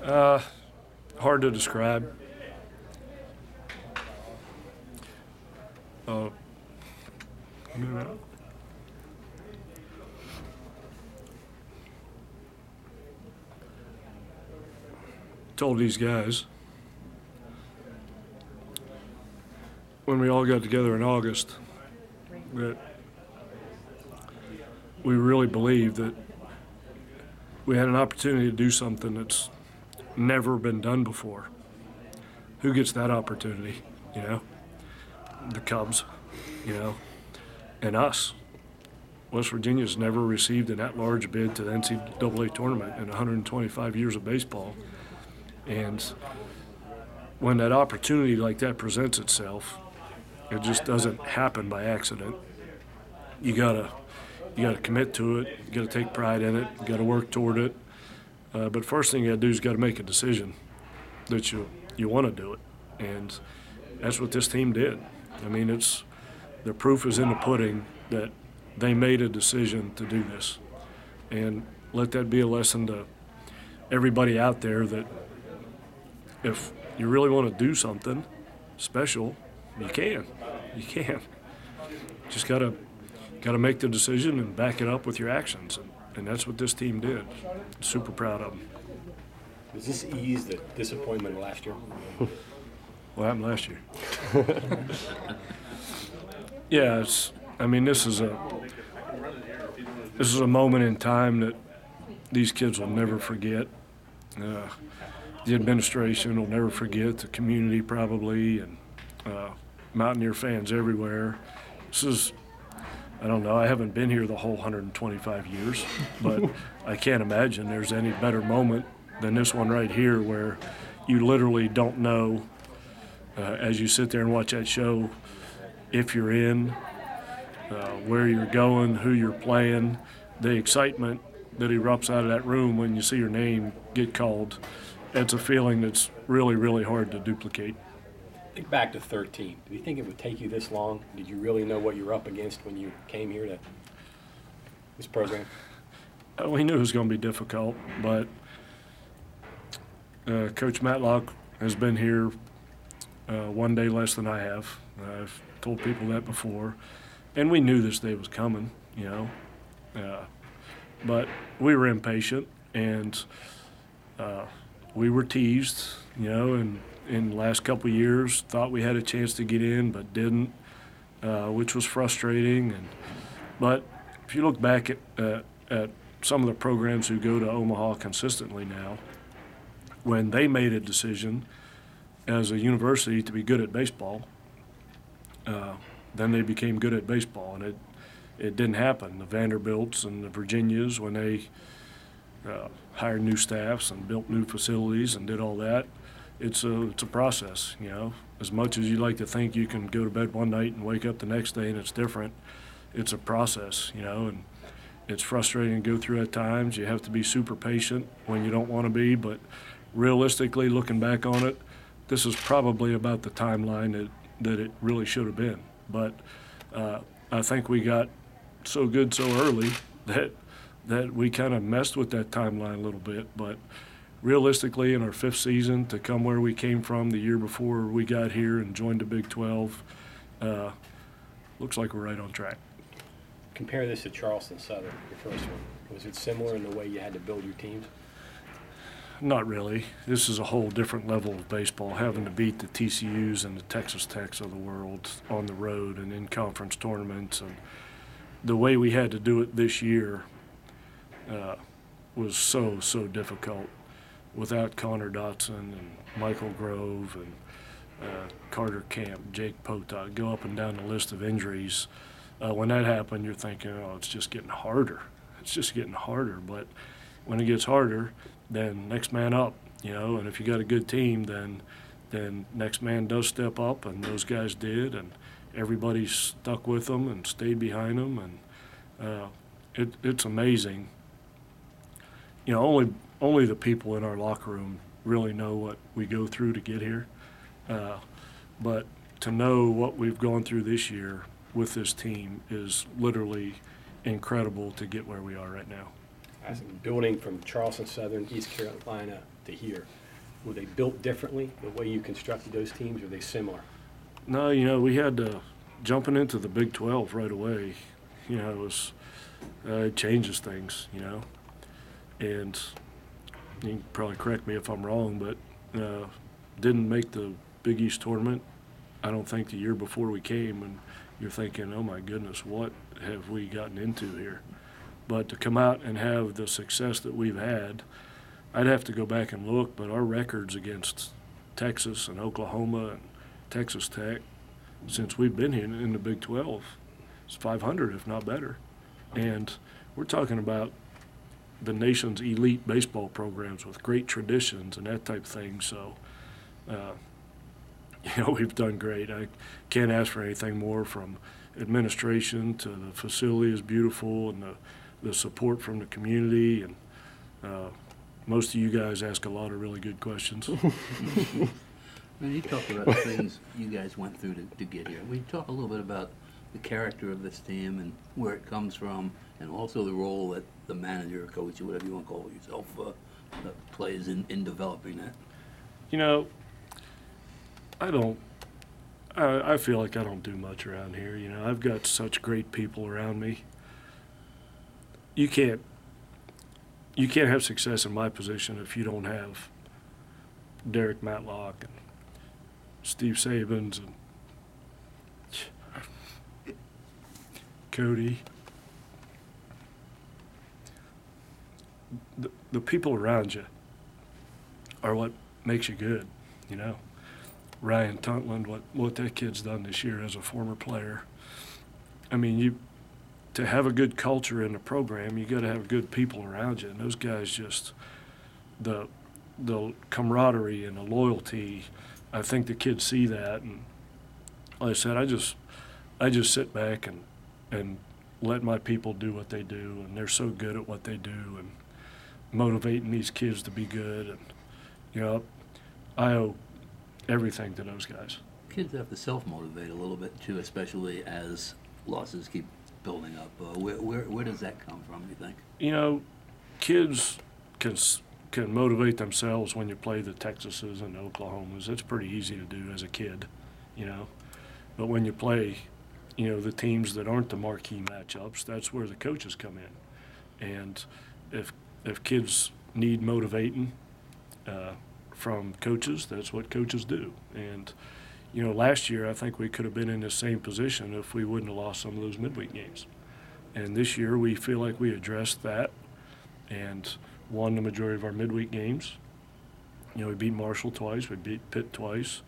Hard to describe. Told these guys when we all got together in August that we really believed that we had an opportunity to do something that's never been done before. Who gets that opportunity? The Cubs, and us. West Virginia's never received an at-large bid to the NCAA Tournament in 125 years of baseball. And when that opportunity like that presents itself, it just doesn't happen by accident. You gotta commit to it. You gotta take pride in it. You gotta work toward it. But first thing you gotta do is you gotta make a decision that you want to do it, and that's what this team did. I mean, the proof is in the pudding that they made a decision to do this, and let that be a lesson to everybody out there that if you really want to do something special, you can. Just gotta make the decision and back it up with your actions, and that's what this team did. Super proud of them. Does this ease the disappointment last year? What happened last year? Yeah, this is a moment in time that these kids will never forget. The administration will never forget, the community probably, and Mountaineer fans everywhere. I don't know, I haven't been here the whole 125 years, but I can't imagine there's any better moment than this one right here, where you literally don't know as you sit there and watch that show if you're in, where you're going, who you're playing, the excitement that erupts out of that room when you see your name get called. It's a feeling that's really, really hard to duplicate. Think back to 13. Do you think it would take you this long? Did you really know what you were up against when you came here to this program? We knew it was going to be difficult, but Coach Matlock has been here one day less than I have. I've told people that before, and we knew this day was coming, but we were impatient, and we were teased, and in the last couple of years thought we had a chance to get in but didn't, which was frustrating. But if you look back at some of the programs who go to Omaha consistently now, when they made a decision as a university to be good at baseball, then they became good at baseball, and it didn't happen. The Vanderbilts and the Virginias, when they hired new staffs and built new facilities and did all that, it's a process, As much as you like to think you can go to bed one night and wake up the next day and it's different, it's a process, and it's frustrating to go through at times. You have to be super patient when you don't want to be, but realistically, looking back on it, this is probably about the timeline that it really should have been. But I think we got so good so early that we kind of messed with that timeline a little bit. But realistically, in our fifth season, to come where we came from the year before we got here and joined the Big 12, looks like we're right on track. Compare this to Charleston Southern, your first one. Was it similar in the way you had to build your teams? Not really. This is a whole different level of baseball, having to beat the TCUs and the Texas Techs of the world on the road and in conference tournaments. And the way we had to do it this year was so difficult without Connor Dotson and Michael Grove and Carter Camp, Jake Potok, go up and down the list of injuries. When that happened, you're thinking, it's just getting harder. It's just getting harder. But when it gets harder, then next man up, and if you got a good team, then next man does step up, and those guys did, and everybody stuck with them and stayed behind them, and it's amazing. Only the people in our locker room really know what we go through to get here, but to know what we've gone through this year with this team is literally incredible to get where we are right now. Building from Charleston Southern, East Carolina to here, were they built differently, the way you constructed those teams, or are they similar? No, we had to jumping into the Big 12 right away. It changes things, and you can probably correct me if I'm wrong, but didn't make the Big East tournament, I don't think, the year before we came, and you're thinking, oh my goodness, what have we gotten into here? But to come out and have the success that we've had, I'd have to go back and look, but our records against Texas and Oklahoma and Texas Tech, since we've been here in the Big 12, is 500, if not better. And we're talking about the nation's elite baseball programs with great traditions and that type of thing. So, we've done great. I can't ask for anything more from administration to the facility is beautiful and the support from the community. And most of you guys ask a lot of really good questions. Man, you talked about the things you guys went through to get here. Will you talk a little bit about the character of this team and where it comes from, and also the role that the manager or coach or whatever you want to call yourself plays in developing that? I feel like I don't do much around here. I've got such great people around me. You can't have success in my position if you don't have Derek Matlock and Steve Sabins and Cody. The people around you are what makes you good, Ryan Tuntland, what that kid's done this year as a former player. I mean, to have a good culture in the program, you got to have good people around you, and those guys just the camaraderie and the loyalty. I think the kids see that, and like I said, I just sit back and let my people do what they do, and they're so good at what they do, and motivating these kids to be good, and I owe everything to those guys. Kids have to self-motivate a little bit too, especially as losses keep building up. Where does that come from, you think? Kids can motivate themselves when you play the Texases and the Oklahomas. It's pretty easy to do as a kid, But when you play, the teams that aren't the marquee matchups, that's where the coaches come in. And if kids need motivating from coaches, that's what coaches do. And, last year I think we could have been in the same position if we wouldn't have lost some of those midweek games. And this year we feel like we addressed that and won the majority of our midweek games. We beat Marshall twice, we beat Pitt twice.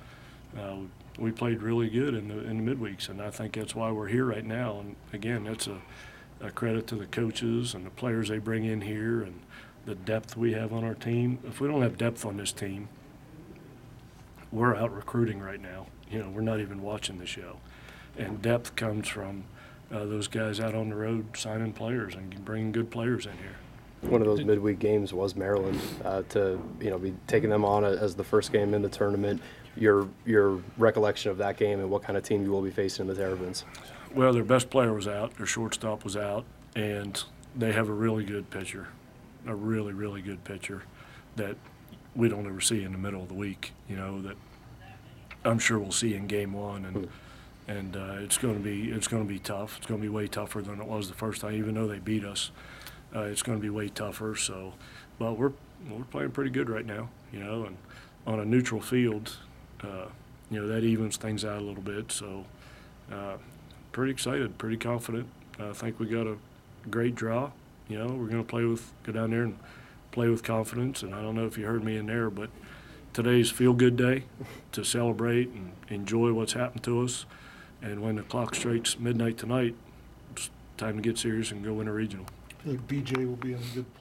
We played really good in the midweeks, and I think that's why we're here right now. And again, that's a credit to the coaches and the players they bring in here and the depth we have on our team. If we don't have depth on this team, we're out recruiting right now. We're not even watching the show. And depth comes from those guys out on the road signing players and bringing good players in here. One of those midweek games was Maryland. To be taking them on as the first game in the tournament. Your recollection of that game and what kind of team you will be facing in the Terrapins? Well, their best player was out, their shortstop was out, and they have a really good pitcher, a really, really good pitcher that we don't ever see in the middle of the week. That I'm sure we'll see in game one, and it's going to be tough. It's going to be way tougher than it was the first time, even though they beat us. It's going to be way tougher. So, but we're playing pretty good right now, and on a neutral field, that evens things out a little bit. So, pretty excited, pretty confident. I think we got a great draw. We're going to go down there and play with confidence. And I don't know if you heard me in there, but today's feel-good day to celebrate and enjoy what's happened to us. And when the clock strikes midnight tonight, it's time to get serious and go win a regional. I feel like BJ will be in a good